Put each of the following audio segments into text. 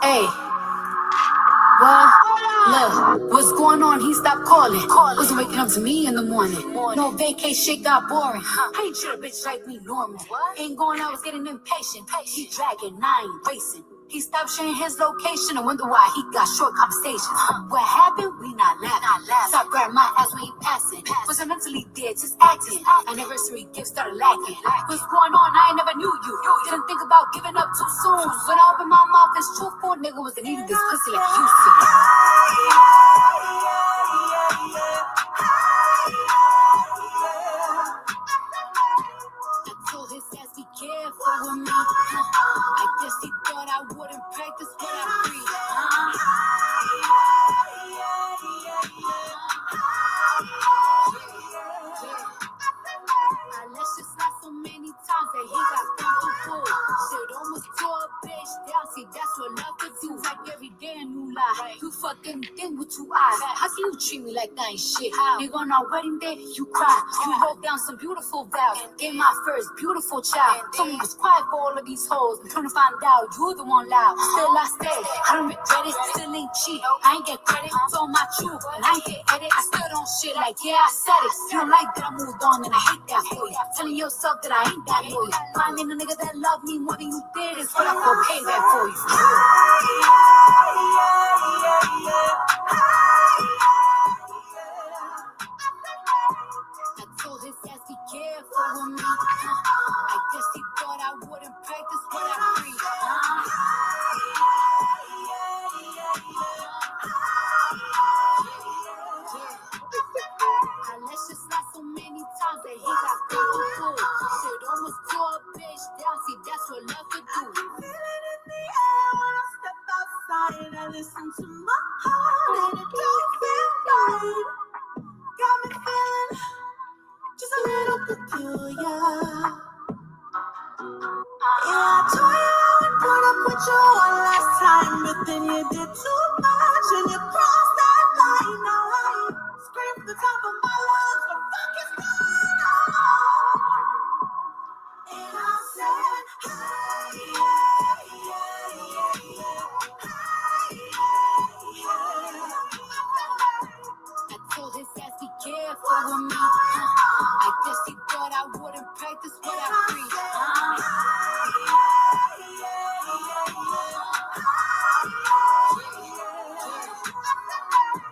Hey, well, look, what's going on? He stopped calling. Wasn't waking up to me in the morning. No vacay shit got boring. I ain't treat a bitch like me normal. Ain't going out, was getting impatient. He dragging, I ain't racing. He stopped sharing his location and wonder why he got short conversations. What happened? We not laughing. Stop grabbing my ass when he passing. Wasn't mentally dead, just acting. Anniversary gift started lacking. What's going on? I ain't never knew you. Didn't think about giving up too soon. When I opened my mouth, this truthful nigga was the needed this pussy like Houston. I told his ass be careful with me. I guess he thought I wouldn't practice what I preach. I let shit slide so many times that he got comfortable. Shit almost tore a bitch down. See, that's what love could do. Like every day a new lie. You fucking thing with 2 eyes. How can you treat me like I ain't shit? Nigga, on our wedding day, you cried. You wrote down some beautiful vows. Gave my first beautiful child. Told me was quiet for all of these hoes. But trying to find out you the one loud. Still I stay. I don't regret it. Still ain't cheat. I ain't get credit. It's all my truth. And I ain't get edit. I still don't shit like, yeah, I said it. You don't like that I moved on and I hate that for you. Telling yourself that I ain't that loyal. Finding a nigga that love me more than you did is what I call payback for you. I told his ass be careful with me. I guess he thought I wouldn't practice what I preach. I let shit slide so many times that he got comfortable. Shit almost tore a bitch down. See, that's what love could do. I'm feeling in the air when I step outside. I listen to my heart and it don't feel right. Got me feeling just a little peculiar. Yeah, I told you I would put up with you one last time, but then you did too much and you crossed that line. Now I scream from the top of my lungs, what the fuck is going on? And I said, hey, yeah, yeah, yeah, yeah. Hey, yeah, yeah. I told his ass be careful with me. I guess he thought I wouldn't practice what I preach.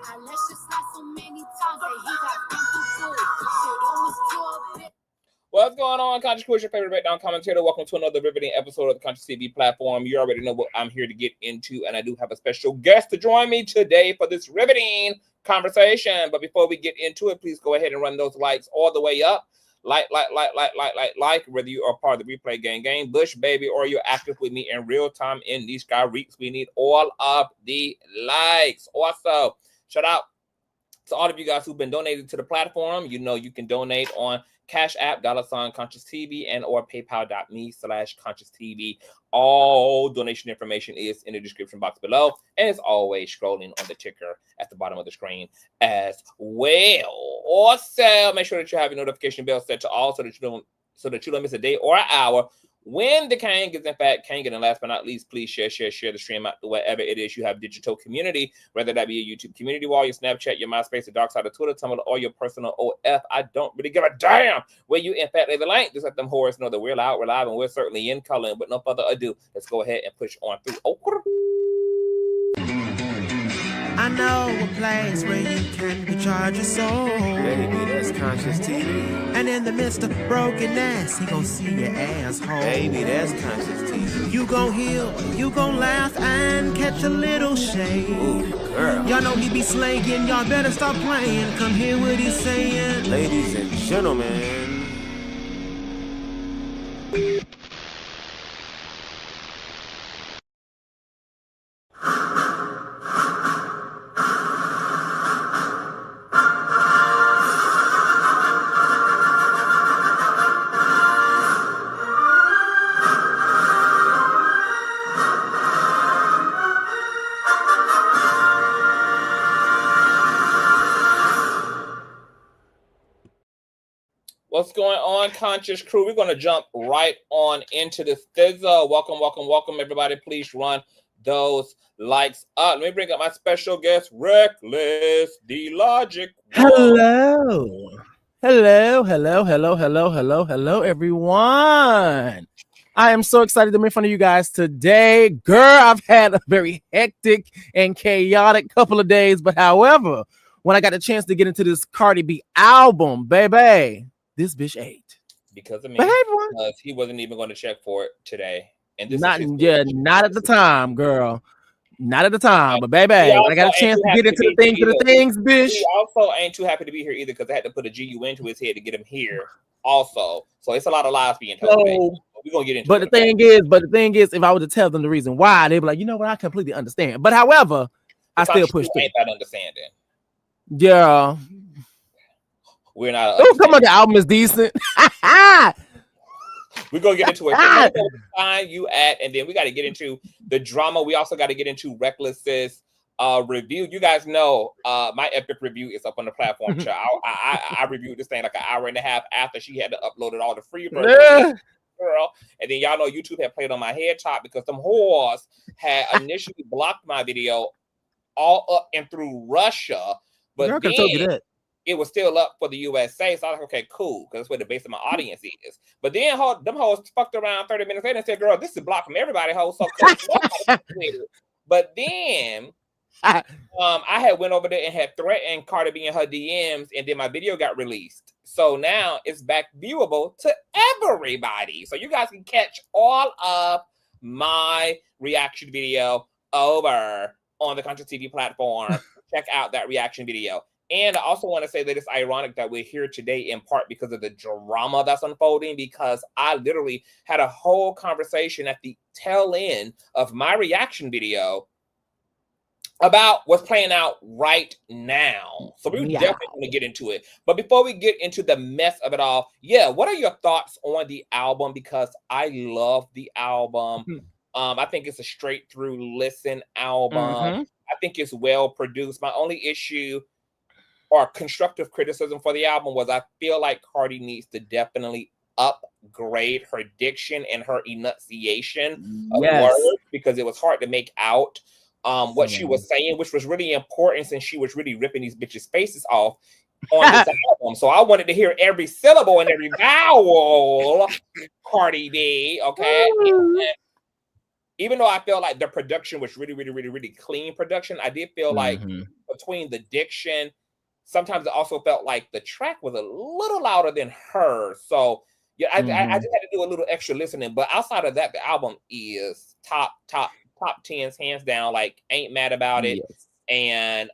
I let shit slide so many times that he got comfortable. Shit almost tore a bit. What's going on, Consciouztv, your favorite breakdown commentator? Welcome to another riveting episode of the Consciouztv platform. You already know what I'm here to get into, and I do have a special guest to join me today for this riveting conversation. But before we get into it, please go ahead and run those likes all the way up. Like, whether you are part of the replay gang, Bush, baby, or you're active with me in real time in these sky reeks. We need all of the likes. Also, shout out to all of you guys who've been donating to the platform. You know you can donate on Cash App, $Consciouztv, and or paypal.me/ConsciouzTV. All donation information is in the description box below, and it's always scrolling on the ticker at the bottom of the screen as well. Also, make sure that you have your notification bell set to all so that you don't miss a day or an hour when the Kang is in fact Kang. And last but not least, please share the stream out to wherever it is you have digital community, whether that be a YouTube community wall, your Snapchat, your MySpace, the dark side of Twitter, Tumblr, or your personal OF. I don't really give a damn where you in fact leave the link. Just let them whores know that we're loud, we're live, and we're certainly in color. And with no further ado, let's go ahead and push on through. I know a place where you can recharge your soul. Baby, that's Consciouztv. And in the midst of brokenness, he gon' see your asshole. Baby, that's Consciouztv. You gon' heal, you gon' laugh and catch a little shade. Ooh, girl. Y'all know he be slaying, y'all better stop playing. Come hear what he's saying. Ladies and gentlemen. What's going on, Conscious crew? We're going to jump right on into this thizzle. Welcome, everybody. Please run those likes up. Let me bring up my special guest, Reckless, the Logic One. Hello, everyone. I am so excited to make fun of you guys today. Girl, I've had a very hectic and chaotic couple of days, but however, when I got the chance to get into this Cardi B album, baby, this bitch ate. Because of me, everyone, because he wasn't even going to check for it today. And this not is not at the time, girl. Not at the time, but baby, when I got a chance to get into the things, bitch. He also ain't too happy to be here either because I had to put a GU into his head to get him here. Also, so it's a lot of lies being told. So, we're gonna get into but it. The thing is, if I were to tell them the reason why, they'd be like, you know what, I completely understand. But however, I still push through. Ain't that understanding? Yeah, we're not. Oh, come on, the album is decent. We're gonna get into it. Find you at, and then we got to get into the drama. We also got to get into Reckless's review. You guys know my epic review is up on the platform. I reviewed this thing like an hour and a half after she had to upload it all the free version. Girl, and then y'all know YouTube had played on my head top because them whores had initially blocked my video all up and through Russia, but Girl, then told you that. It was still up for the USA. So I was like, okay, cool, because that's where the base of my audience is. But then them hoes fucked around 30 minutes later and said, girl, this is blocked from everybody, hoes. So but then I had went over there and had threatened Cardi B in her DMs, and then my video got released. So now it's back viewable to everybody. So you guys can catch all of my reaction video over on the Consciouztv platform. Check out that reaction video. And I also want to say that it's ironic that we're here today in part because of the drama that's unfolding, because I literally had a whole conversation at the tail end of my reaction video about what's playing out right now. So we're definitely going to get into it. But before we get into the mess of it all, what are your thoughts on the album? Because I love the album. I think it's a straight through listen album. I think it's well produced. My only issue or constructive criticism for the album was I feel like Cardi needs to definitely upgrade her diction and her enunciation of words, because it was hard to make out what she was saying, which was really important since she was really ripping these bitches' faces off on this album. So I wanted to hear every syllable and every vowel, Cardi B, okay? And even though I feel like the production was really clean production, I did feel like between the diction, sometimes it also felt like the track was a little louder than her. So I just had to do a little extra listening. But outside of that, the album is top 10s, hands down. Like, ain't mad about it. And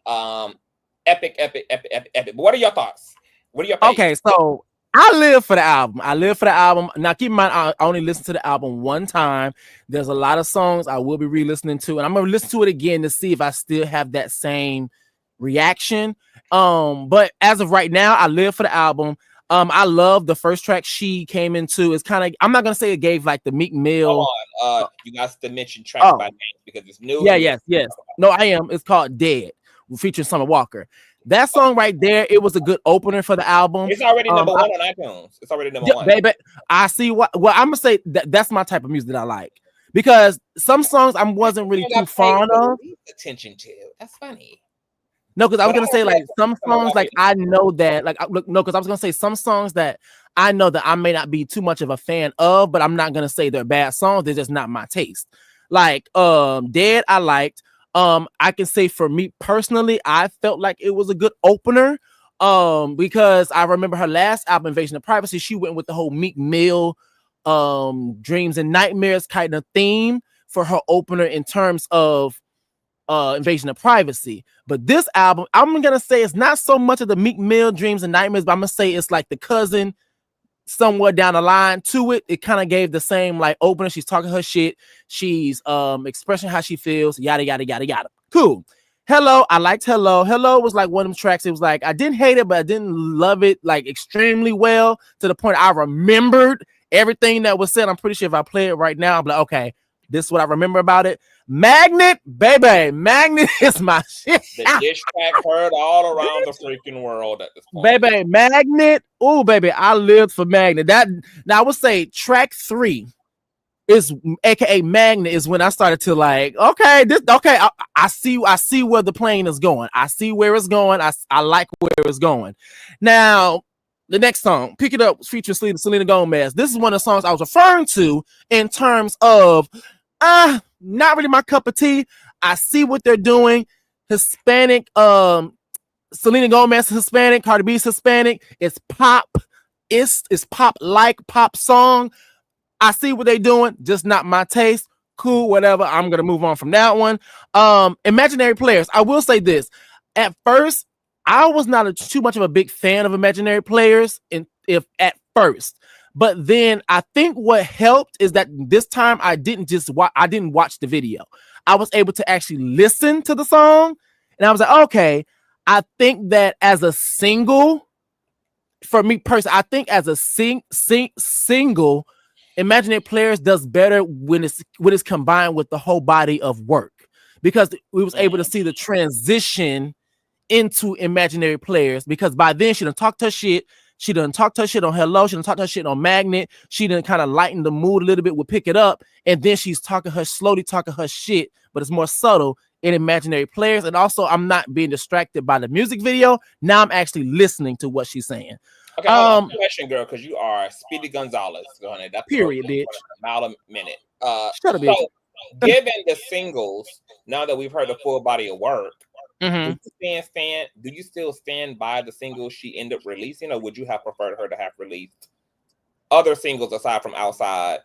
epic. But what are your thoughts? What are your thoughts? Okay, so I live for the album. Now, keep in mind, I only listened to the album one time. There's a lot of songs I will be re-listening to, and I'm going to listen to it again to see if I still have that same reaction. But as of right now, I live for the album. I love the first track she came into. It's kind of, I'm not gonna say it gave like the Meek Mill. Hold on. You guys to mention tracks by name because it's new. Yes. No, I am. It's called Dead, featuring Summer Walker. That song right there, it was a good opener for the album. It's already number one on iTunes. It's already number one. Baby, I see what. Well, I'm gonna say that's my type of music that I like, because some songs I wasn't really too fond of. Attention to. That's funny. No, because I was gonna say like some songs like I know that because I was gonna say some songs that I know that I may not be too much of a fan of, but I'm not gonna say they're bad songs. They're just not my taste. Like Dead, I liked. I can say for me personally, I felt like it was a good opener. Because I remember her last album, Invasion of Privacy, she went with the whole Meek Mill dreams and nightmares kind of theme for her opener in terms of Invasion of Privacy. But this album, I'm gonna say it's not so much of the Meek Mill dreams and nightmares, but I'm gonna say it's like the cousin somewhere down the line to it. It kind of gave the same like opener. She's talking her shit, she's expressing how she feels, yada yada yada yada. Cool. Hello, I liked Hello. Hello was like one of them tracks. It was like I didn't hate it, but I didn't love it like extremely well to the point I remembered everything that was said. I'm pretty sure if I play it right now, I'm like, okay, this is what I remember about it. Magnet, baby. Magnet is my shit. The dish track heard all around the freaking world at this point. Baby, Magnet. Oh, baby, I lived for Magnet. That now I would say track 3 is aka Magnet is when I started to like, okay, I see where the plane is going. I see where it's going. I like where it's going. Now, the next song, Pick It Up, featuring Selena Gomez. This is one of the songs I was referring to in terms of not really my cup of tea. I see what they're doing. Hispanic, Selena Gomez is Hispanic, Cardi B is Hispanic. It's pop. It's pop like pop song. I see what they're doing, just not my taste. Cool, whatever. I'm gonna move on from that one. Imaginary Players. I will say this. At first, I was not too much of a big fan of Imaginary Players, if at first. But then I think what helped is that this time I didn't watch the video. I was able to actually listen to the song, and I was like, okay, I think that as a single, for me personally, I think as a single, Imaginary Players does better when it's combined with the whole body of work, because we was able to see the transition into Imaginary Players, because by then she done talked her shit. She done talked her shit on Hello. She done talked her shit on Magnet. She done kind of lighten the mood a little bit with Pick It Up. And then she's slowly talking her shit, but it's more subtle in Imaginary Players. And also, I'm not being distracted by the music video. Now I'm actually listening to what she's saying. Okay, question, girl, because you are Speedy Gonzalez. Go ahead. That's period, bitch. About a minute. Shut up, bitch. Given the singles, now that we've heard the full body of work, mm-hmm. do you still stand by the singles she ended up releasing, or would you have preferred her to have released other singles aside from Outside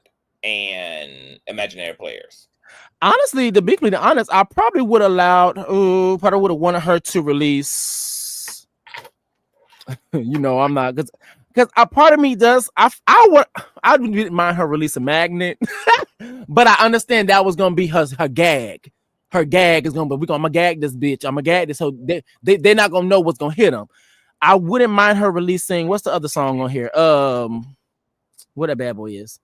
and Imaginary Players? Honestly, to be completely honest, I probably would have wanted her to release. I'm not, because a part of me does. I wouldn't mind her release a Magnet, but I understand that was gonna be her gag. Her gag is gonna be, I'm gonna gag this bitch. I'm gonna gag this, so they're not gonna know what's gonna hit them. I wouldn't mind her releasing. What's the other song on here? What that bad boy is?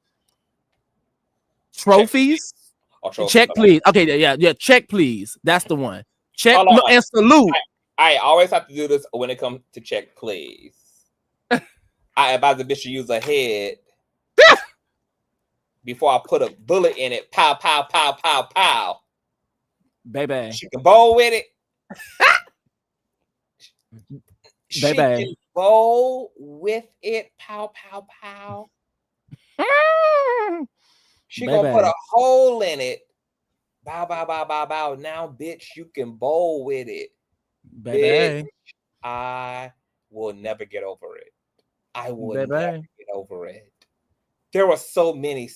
Trophies. Check please. Okay, yeah. Check please. That's the one. Check and Salute. I always have to do this when it comes to Check Please. I advise the bitch to use her head before I put a bullet in it. Pow, pow, pow, pow, pow. Baby. She can bowl with it. She Baby. can bowl with it. Pow, pow, pow. She gonna put a hole in it. Bow, bow, bow, bow, bow. Now, bitch, you can bowl with it. Baby. Bitch, I will never get over it. I will never get over it. There were so many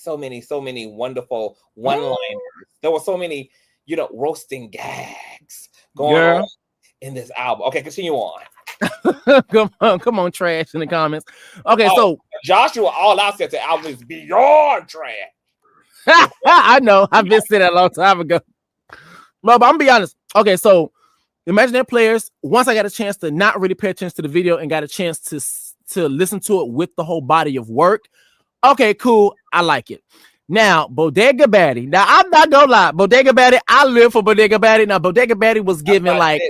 wonderful one-liners. There were so many, roasting gags going on in this album. Okay, continue on. Come on, trash in the comments. Okay, so Joshua all out said the album is beyond trash. I know. I've been saying that a long time ago. No, but I'm gonna be honest. Okay, so Imaginary Players, once I got a chance to not really pay attention to the video and got a chance to listen to it with the whole body of work, okay, cool. I like it. Now, Bodega Baddie. Now, I'm not gonna lie. Bodega Baddie, I live for Bodega Baddie. Now, Bodega Baddie was giving like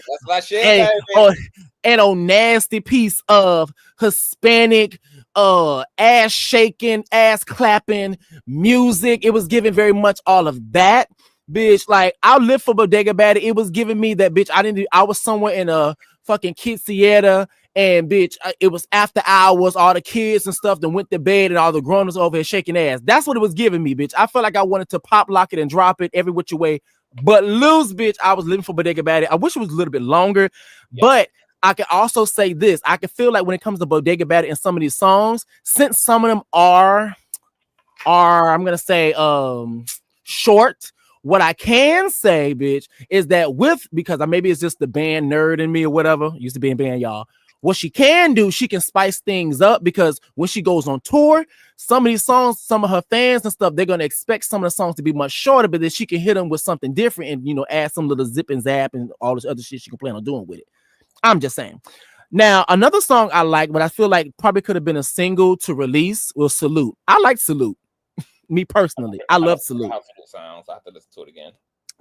an nasty piece of Hispanic ass shaking, ass clapping music. It was giving very much all of that, bitch. Like, I live for Bodega Baddie. It was giving me that, bitch. I was somewhere in a fucking Quinceañera, and bitch, it was after hours, all the kids and stuff that went to bed, and all the grown-ups over here shaking ass. That's what it was giving me, bitch. I felt like I wanted to pop, lock it, and drop it every which way, but lose, bitch. I was living for Bodega Baddie. I wish it was a little bit longer, but I can also say this. I can feel like when it comes to Bodega Baddie and some of these songs, since some of them are I'm gonna say short. What I can say, bitch, is that because maybe it's just the band nerd in me or whatever. Used to be in band, y'all. What she can do, she can spice things up, because when she goes on tour, some of these songs, some of her fans and stuff, they're gonna expect some of the songs to be much shorter, but then she can hit them with something different and add some little zip and zap and all this other shit she can plan on doing with it. I'm just saying. Now, another song I like, but I feel like probably could have been a single to release, was Salute. I like Salute. Me personally, I love Salute. Sounds. I have to listen to it again.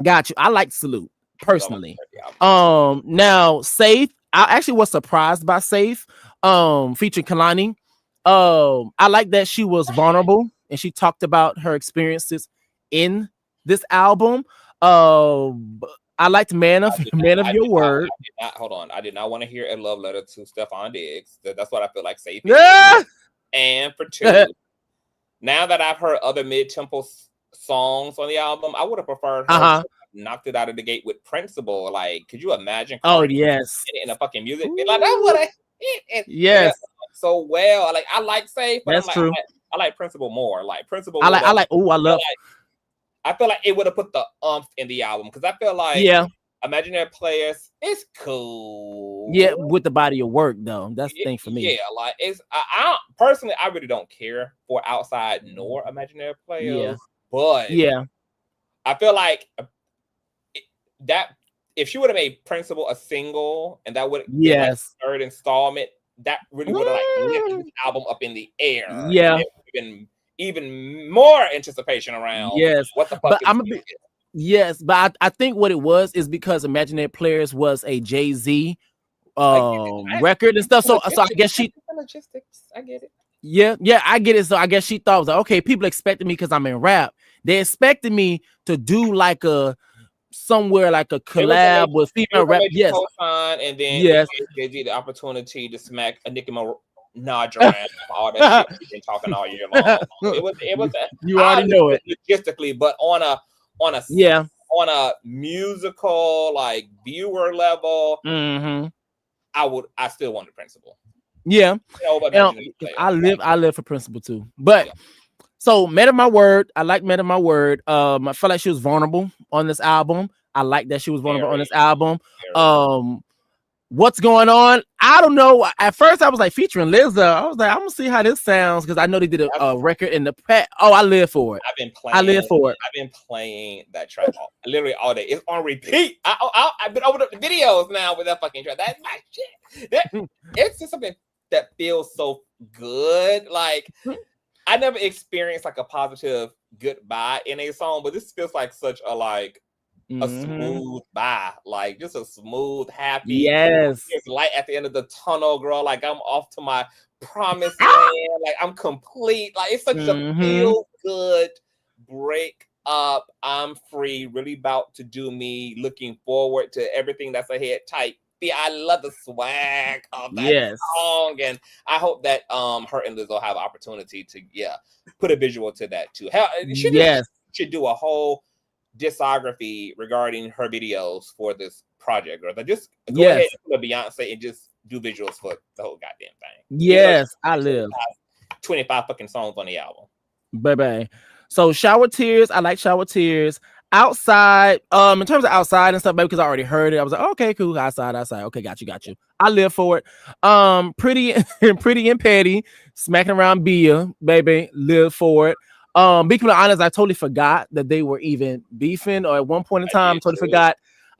Got you. I like Salute personally. Now Safe. I actually was surprised by Safe. Featuring Kalani. I like that she was vulnerable. and she talked about her experiences in this album. I liked Man of Your Word. Hold on. I did not want to hear a love letter to Stefon Diggs. That's what I feel like Safe. Yeah. And for two, now that I've heard other mid-tempo songs on the album, I would have preferred her to knocked it out of the gate with Principle. Like, could you imagine? Cardi yes. In a fucking music, like that would have hit. Yes. So well. Like I like Safe, but that's true. I like Principle more. Like Principle. I like. Oh, I love. I feel like it would have put the umph in the album because I feel like Imaginary Players is cool. Yeah, with the body of work though. That's the thing for me. Yeah, like it's I personally I really don't care for Outside nor Imaginary Players. Yeah. But I feel like that if she would have made Principle a single and that would have been like third installment, that really would have like lifted the album up in the air. Yeah. It would have been even more anticipation around what the fuck but I think what it was is because Imaginary Players was a Jay-Z record and stuff. So I guess she logistics. I get it. Yeah, I get it. So I guess she thought was like, okay, people expected me because I'm in rap. They expected me to do like a somewhere like a collab with female rap. Yes. And then Jay-Z the opportunity to smack a Nicki Minaj around all that shit we've been talking all year long. It was you already know it logistically, but on a musical like viewer level, I still want the Principle. Yeah, I live for Principle too. But so Men of My Word, I like Men of My Word. I felt like she was vulnerable on this album. I like that she was vulnerable on this album. What's going on? I don't know. At first, I was like featuring Lizzo. I was like, I'm gonna see how this sounds because I know they did a record in the past. Oh, I live for it. I live for it. I've been playing that track literally all day. It's on repeat. I've been opening up the videos now with that fucking track. That's my shit. It's just something that feels so good. Like I never experienced like a positive goodbye in a song, but this feels like such a like a smooth bye, like just a smooth, happy. There's light at the end of the tunnel, girl. Like I'm off to my promised land. Like I'm complete. Like it's such a feel good break up. I'm free. Really about to do me. Looking forward to everything that's ahead. Type. I love the swag of that song, and I hope that her and Lizzo have an opportunity to put a visual to that too. She should do a whole discography regarding her videos for this project, or just go ahead and put a Beyonce and just do visuals for the whole goddamn thing. I live 25 fucking songs on the album. Bye. So Shower Tears, I like Shower Tears. Outside, in terms of Outside and stuff, maybe because I already heard it, I was like, okay, cool. Outside. Okay, got you. I live for it. Pretty and Petty, smacking around Bia, baby, live for it. Be completely honest, I totally forgot that they were even beefing, or at one point in time,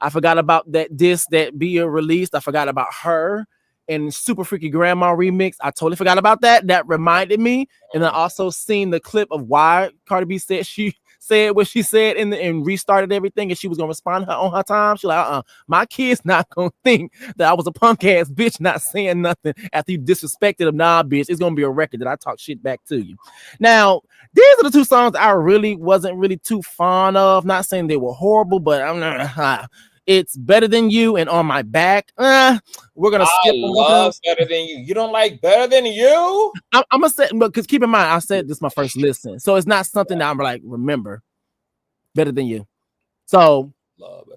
I forgot about that disc that Bia released. I forgot about her and Super Freaky Grandma remix. I totally forgot about that. That reminded me, and I also seen the clip of why Cardi B said she said what she said and restarted everything, and she was gonna respond on her time. She's like, my kid's not gonna think that I was a punk ass bitch not saying nothing after you disrespected them. Nah, bitch, it's gonna be a record that I talk shit back to you. Now, these are the two songs I wasn't really too fond of. Not saying they were horrible, but I'm not. It's Better Than You and On My Back. We're gonna skip. I love Better Than You. You don't like Better Than You? I'm gonna say, because keep in mind, I said this is my first listen, so it's not something that I'm like remember. Better Than You. So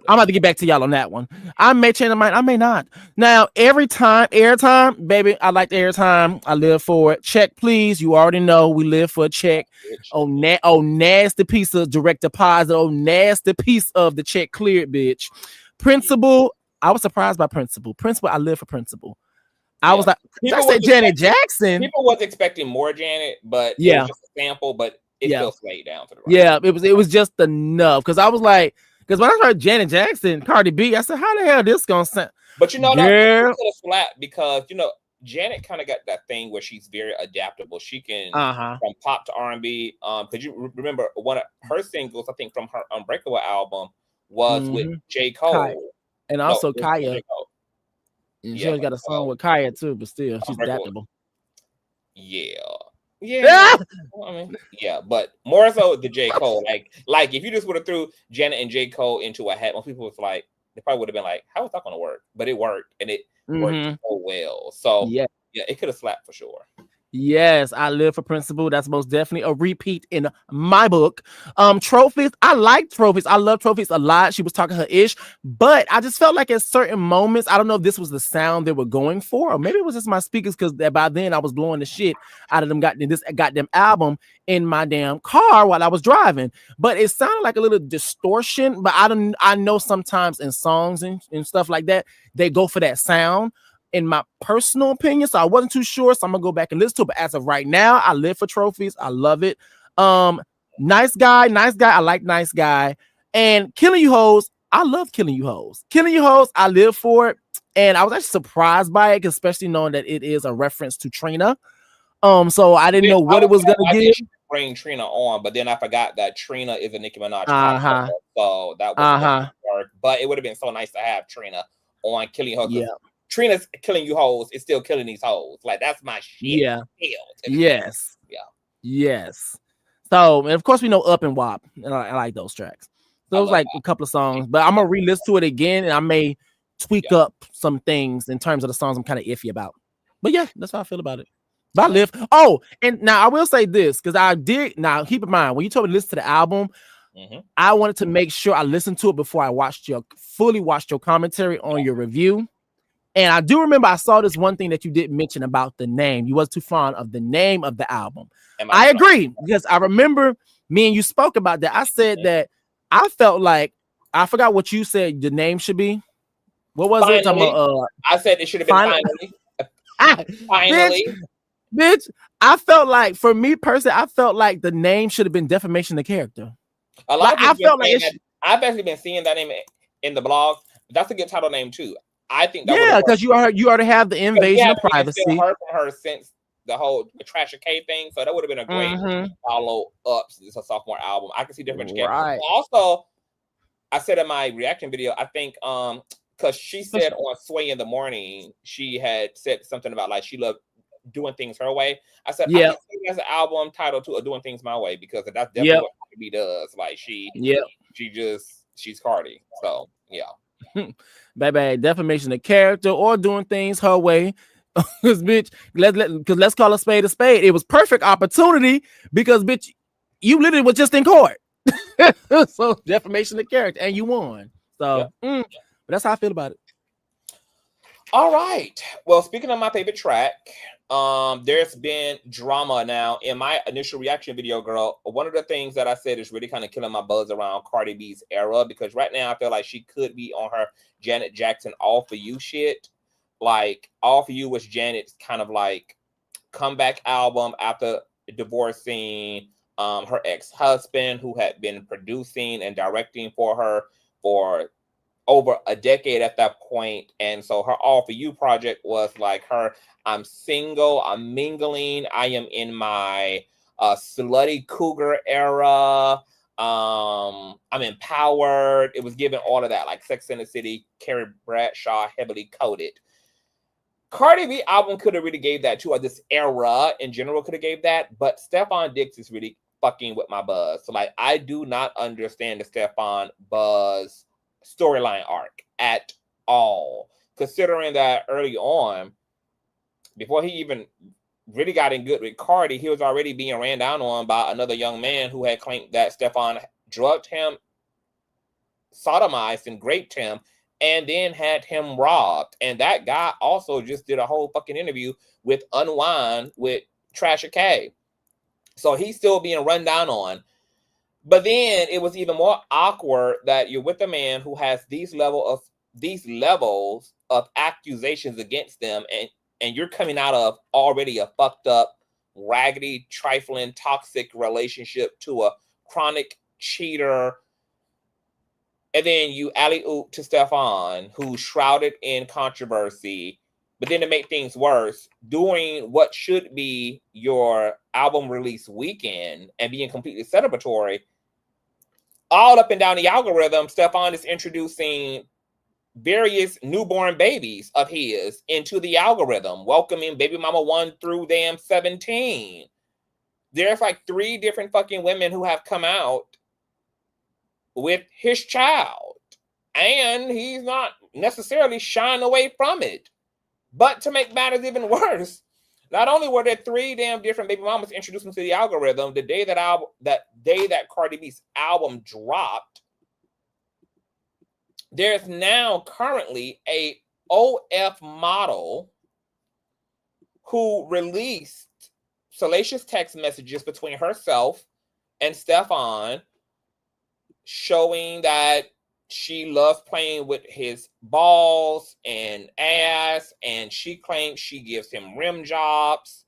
I'm about to get back to y'all on that one. I may change my mind. I may not. Now, airtime, baby. I like the airtime. I live for it. Check, please. You already know we live for a check. Oh, nasty piece of direct deposit. Oh, nasty piece of the check cleared, bitch. Principle. I was surprised by Principle. I live for Principle. I was like, I said Janet Jackson. People was expecting more Janet, but it was just a sample, but it still slayed down to the right. Yeah, it was just enough. Because I was like, because when I heard Janet Jackson, Cardi B, I said, how the hell this gonna sound? But you know, that's flat because Janet kind of got that thing where she's very adaptable. She can from pop to R&B. Because you remember one of her singles, I think from her Unbreakable album, was with J. Cole. And also Kaya. And she always got a song with Kaya too, but still, she's adaptable. Yeah. Yeah, I mean, yeah, but more so the J. Cole. Like if you just would have threw Janet and J. Cole into a hat, most people was like, they probably would have been like, how is that gonna work? But it worked, and it worked so well. So Yeah. yeah, it could have slapped for sure. Yes, I live for principle. That's most definitely a repeat in my book. Trophies. I like trophies. I love trophies a lot. She was talking her ish, but I just felt like at certain moments, I don't know if this was the sound they were going for, or maybe it was just my speakers, because by then I was blowing the shit out of them this goddamn album in my damn car while I was driving. But it sounded like a little distortion. But I know sometimes in songs and stuff like that, they go for that sound. In my personal opinion, so I wasn't too sure, so I'm gonna go back and listen to it. But as of right now, I live for trophies. I love it. Nice guy. I like nice guy. And killing you hoes, I love killing you hoes. Killing you hoes, I live for it. And I was actually surprised by it, especially knowing that it is a reference to Trina. So I didn't know what it was gonna give. Bring Trina on, but then I forgot that Trina is a Nicki Minaj Uh-huh. so that was work. But it would have been so nice to have Trina on Killing You Hoes. Yeah. Trina's killing you hoes is still killing these hoes. Like that's my shit. Yeah. Yes. Yeah. Yes. So, and of course, we know Up and WAP, and I like those tracks. So it was like a couple of songs, but I'm gonna re-listen to it again, and I may tweak up some things in terms of the songs I'm kind of iffy about. But yeah, that's how I feel about it. But I live. Oh, and now I will say this, because I did. Now keep in mind, when you told me to listen to the album, I wanted to make sure I listened to it before I fully watched your commentary on your review. And I do remember I saw this one thing that you didn't mention about the name. You wasn't too fond of the name of the album. I agree, because I remember me and you spoke about that. I said that I felt like, I forgot what you said the name should be. What was it? I said it should have been finally. Finally. Bitch, I felt like, for me personally, I felt like the name should have been Defamation of Character. A lot of people I've actually been seeing that name in the blog. That's a good title name too. I think that because you already have the invasion of privacy. Heard from her since the whole Trasha K thing, so that would have been a great follow up. It's a sophomore album. I can see different. Right. Also, I said in my reaction video, I think because she said on Sway in the Morning, she had said something about like she loved doing things her way. I said, I can see it as an album title to Doing Things My Way, because that's definitely what Cardi B does. Like she's Cardi. So yeah. Baby, defamation of character or doing things her way. Because bitch, let's call a spade a spade. It was perfect opportunity, because bitch, you literally was just in court. So defamation of character, and you won. So but that's how I feel about it. All right. Well, speaking of my favorite track, there's been drama now. In my initial reaction video, girl, one of the things that I said is really kind of killing my buzz around Cardi B's era, because right now I feel like she could be on her Janet Jackson All For You shit. Like All For You was Janet's kind of like comeback album after divorcing her ex-husband, who had been producing and directing for her for over a decade at that point. And so her All For You project was like her, I'm single, I'm mingling, I am in my slutty cougar era, I'm empowered. It was given all of that, like Sex and the City, Carrie Bradshaw, heavily coded. Cardi B album could have really gave that too, or this era in general could have gave that, but Stefon Diggs is really fucking with my buzz. So like, I do not understand the Stefon buzz storyline arc at all, considering that early on, before he even really got in good with Cardi, he was already being ran down on by another young man who had claimed that Stefon drugged him, sodomized and raped him, and then had him robbed. And that guy also just did a whole fucking interview with Unwind with Trasha K. So he's still being run down on. But then it was even more awkward that you're with a man who has these levels of accusations against them, and you're coming out of already a fucked up, raggedy, trifling, toxic relationship to a chronic cheater. And then you alley-oop to Stefon, who's shrouded in controversy. But then to make things worse, during what should be your album release weekend and being completely celebratory, all up and down the algorithm, Stefon is introducing various newborn babies of his into the algorithm, welcoming baby mama 1 through damn 17. there's like 3 different fucking women who have come out with his child, and he's not necessarily shying away from it. But to make matters even worse, not only were there 3 damn different baby mamas introduced into the algorithm the day that Cardi B's album dropped, there's now currently a OF model who released salacious text messages between herself and Stefon, showing that she loves playing with his balls and ass, and she claims she gives him rim jobs.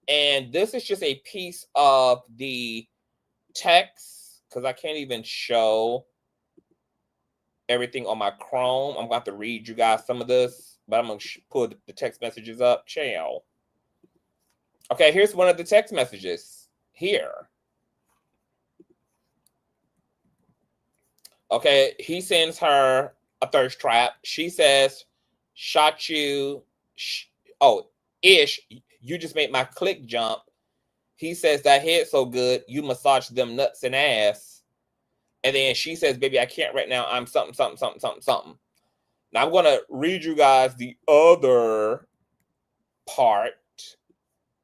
And this is just a piece of the text, because I can't even show everything on my Chrome. I'm going to have to read you guys some of this, but I'm going to pull the text messages up. Chill. Okay, here's one of the text messages here. Okay, he sends her a thirst trap. She says, shot you. Ish, you just made my click jump. He says, that head so good, you massage them nuts and ass. And then she says, baby, I can't right now. I'm something, something, something, something, something. Now I'm going to read you guys the other part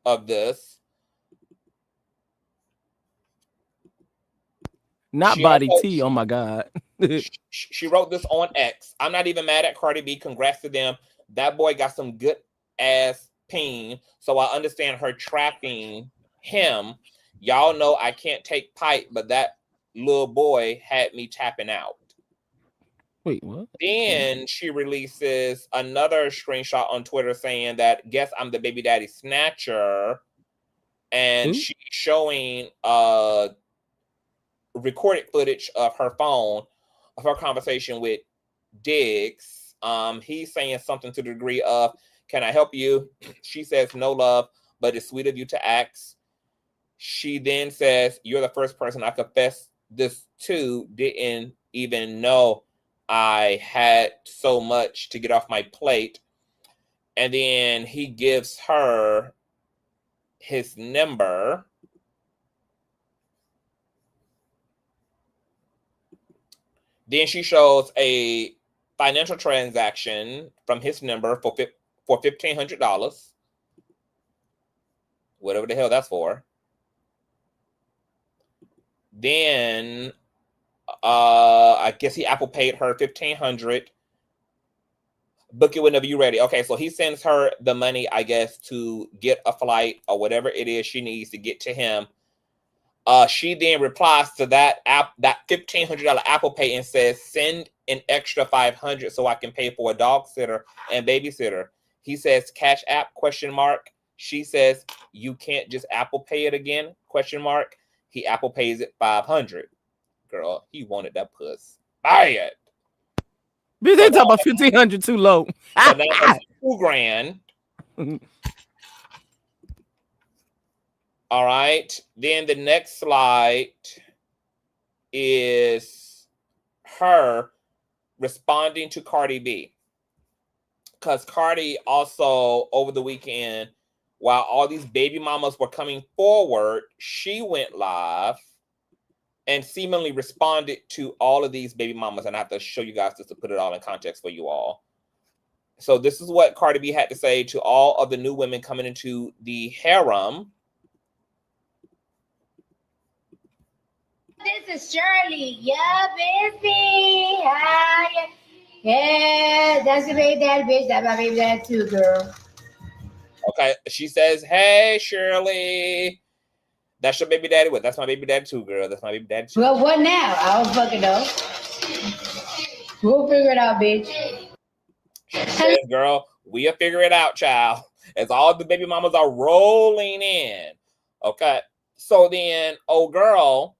of this. Not body T. Oh my God. She wrote this on X. I'm not even mad at Cardi B. Congrats to them. That boy got some good ass peen. So I understand her trapping him. Y'all know I can't take pipe, but that little boy had me tapping out. Wait, what? Then she releases another screenshot on Twitter saying that, guess I'm the baby daddy snatcher. And she's showing recorded footage of her phone of her conversation with Diggs. He's saying something to the degree of, can I help you? She says, no love, but it's sweet of you to ask. She then says, you're the first person I confessed this to. Didn't even know I had so much to get off my plate. And then he gives her his number. Then she shows a financial transaction from his number for $1,500. Whatever the hell that's for. Then I guess he Apple paid her $1,500. Book it whenever you're ready. Okay, so he sends her the money, I guess, to get a flight or whatever it is she needs to get to him. She then replies to that $1,500 Apple Pay and says, send an extra $500 so I can pay for a dog sitter and babysitter. He says, Cash App, ? She says, you can't just Apple Pay it again, ? He Apple pays it $500. Girl, he wanted that puss. Buy it. Bitch, they talk about 1,500 too low. So now that's $2,000. All right. Then the next slide is her responding to Cardi B. Because Cardi also, over the weekend, while all these baby mamas were coming forward, she went live and seemingly responded to all of these baby mamas. And I have to show you guys this to put it all in context for you all. So this is what Cardi B had to say to all of the new women coming into the harem. This is Shirley. Yeah, baby. Hi. Yeah, that's your baby daddy, bitch. That's my baby daddy too, girl. Okay, she says, hey, Shirley. That's your baby daddy? What? That's my baby daddy too, girl. That's my baby daddy too. Well, what now? I don't fucking know. We'll figure it out, bitch. She says, girl, we'll figure it out, child. As all the baby mamas are rolling in. Okay, so then, oh, girl,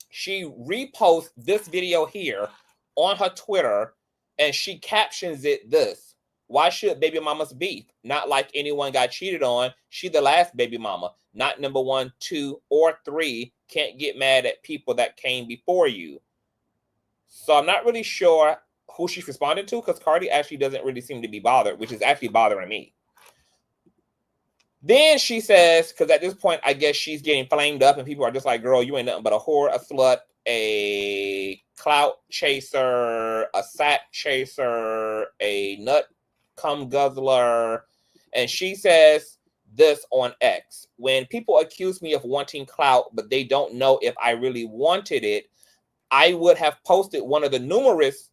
she reposts this video here on her Twitter, and she captions it this: why should baby mamas beef? Not like anyone got cheated on. She the last baby mama, not number 1, 2, or 3. Can't get mad at people that came before you. So I'm not really sure who she's responding to, because Cardi actually doesn't really seem to be bothered, which is actually bothering me. Then she says, because at this point, I guess she's getting flamed up, and people are just like, girl, you ain't nothing but a whore, a slut, a clout chaser, a sack chaser, a nut cum guzzler. And she says this on X: when people accuse me of wanting clout, but they don't know if I really wanted it, I would have posted one of the numerous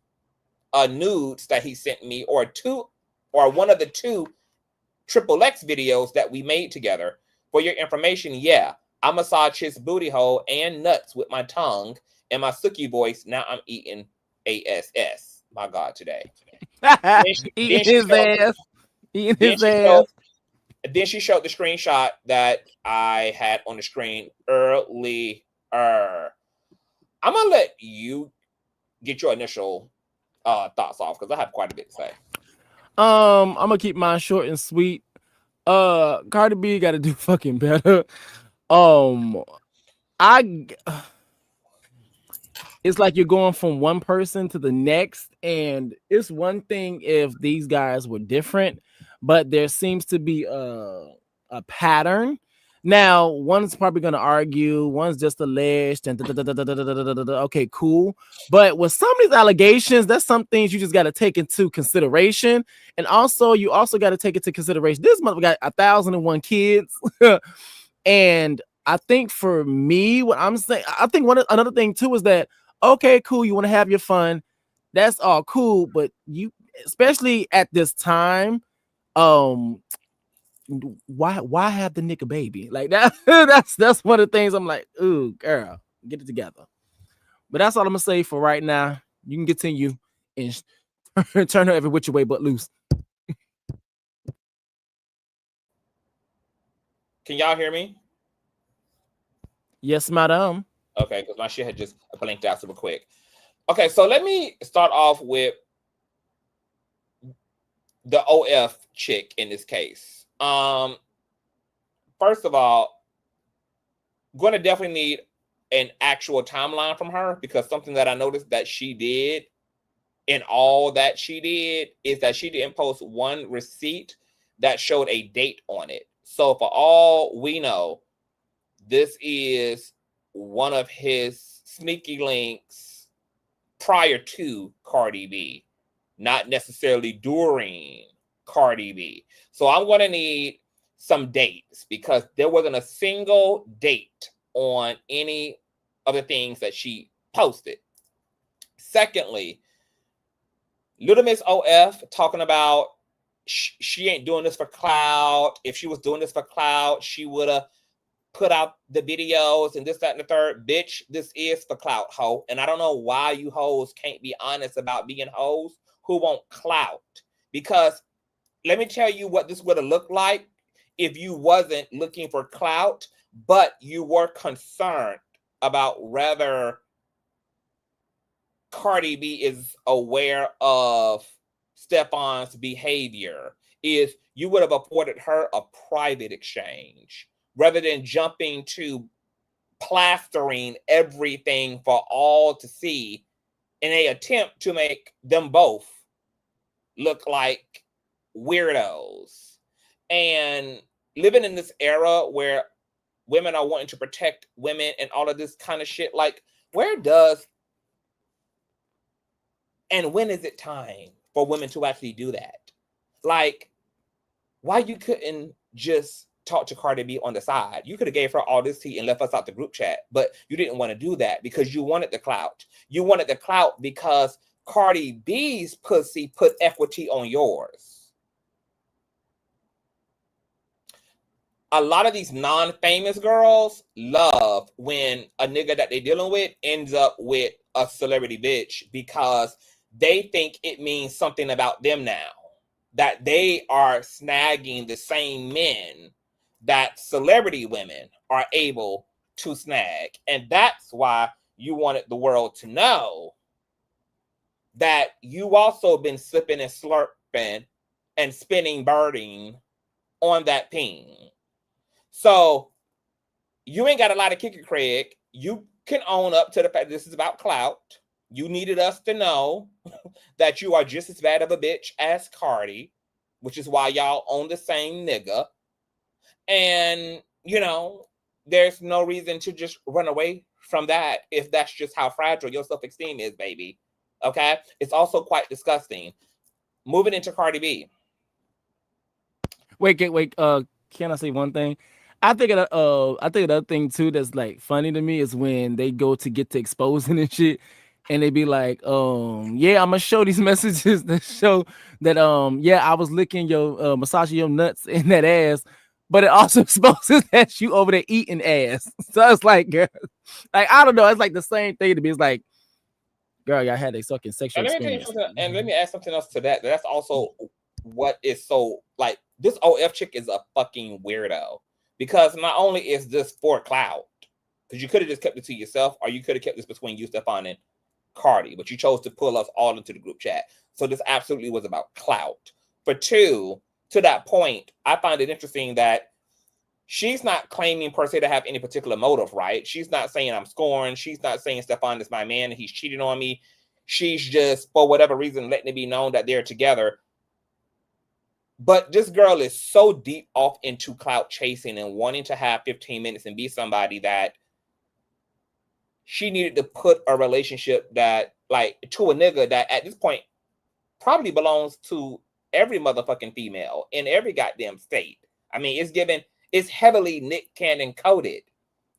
nudes that he sent me, or one of the 2 XXX videos that we made together. For your information, yeah, I massage his booty hole and nuts with my tongue and my sookie voice. Now I'm eating ASS. My God, today. Eating his ass. Eating his ass. Then she showed the screenshot that I had on the screen earlier. I'm gonna let you get your initial thoughts off, because I have quite a bit to say. I'm gonna keep mine short and sweet. Cardi B got to do fucking better. It's like you're going from one person to the next, and it's one thing if these guys were different, but there seems to be a pattern. Now, one's probably going to argue, one's just alleged, and okay, cool. But with some of these allegations, that's some things you just got to take into consideration. And also, you also got to take into consideration, this mother got 1,001 kids. And I think for me, what I'm saying, I think another thing too is that, okay, cool, you want to have your fun. That's all cool. But you, especially at this time, why have the nigga baby like that? that's one of the things I'm like, ooh, girl, get it together. But that's all I'm gonna say for right now. You can continue and turn her every which way but loose. Can y'all hear me? Yes, madam. Okay, because my shit had just blinked out super quick. Okay, so let me start off with the OF chick in this case. First of all, going to definitely need an actual timeline from her, because something that I noticed that she did in all that she did is that she didn't post one receipt that showed a date on it. So for all we know, this is one of his sneaky links prior to Cardi B, not necessarily during Cardi B. So I'm going to need some dates, because there wasn't a single date on any of the things that she posted. Secondly, Little Miss OF talking about she ain't doing this for clout. If she was doing this for clout, she would have put out the videos and this, that, and the third. Bitch, this is for clout, hoe. And I don't know why you hoes can't be honest about being hoes who want clout. Because let me tell you what this would have looked like if you wasn't looking for clout, but you were concerned about whether Cardi B is aware of Stefon's behavior. Is you would have afforded her a private exchange rather than jumping to plastering everything for all to see in an attempt to make them both look like weirdos. And living in this era where women are wanting to protect women and all of this kind of shit, like, where does and when is it time for women to actually do that? Like, why you couldn't just talk to Cardi B on the side? You could have gave her all this tea and left us out the group chat, but you didn't want to do that because you wanted the clout. You wanted the clout because Cardi B's pussy put equity on yours. A lot of these non-famous girls love when a nigga that they're dealing with ends up with a celebrity bitch, because they think it means something about them now, that they are snagging the same men that celebrity women are able to snag. And that's why you wanted the world to know that you also been slipping and slurping and spinning birding on that ping. So you ain't got a lot of kicker, Craig. You can own up to the fact this is about clout. You needed us to know that you are just as bad of a bitch as Cardi, which is why y'all own the same nigga. And, you know, there's no reason to just run away from that if that's just how fragile your self-esteem is, baby. Okay? It's also quite disgusting. Moving into Cardi B. Wait. Can I say one thing? I think another thing too that's like funny to me is when they go to get to exposing and shit, and they be like, yeah, I'm gonna show these messages that show that yeah, I was licking your massaging your nuts in that ass, but it also exposes that you over there eating ass. So it's like, girl, like I don't know, it's like the same thing to me. It's like, girl, y'all had a fucking sexual And let me tell you experience. something, and let me add something else to that. That's also what is so like this OF chick is a fucking weirdo. Because not only is this for clout, because you could have just kept it to yourself, or you could have kept this between you, Stefon, and Cardi, but you chose to pull us all into the group chat. So this absolutely was about clout. For two, to that point, I find it interesting that she's not claiming per se to have any particular motive, right? She's not saying I'm scorned. She's not saying Stefon is my man and he's cheating on me. She's just, for whatever reason, letting it be known that they're together. But this girl is so deep off into clout chasing and wanting to have 15 minutes and be somebody that she needed to put a relationship that, like, to a nigga that at this point probably belongs to every motherfucking female in every goddamn state. I mean, it's heavily Nick Cannon coded.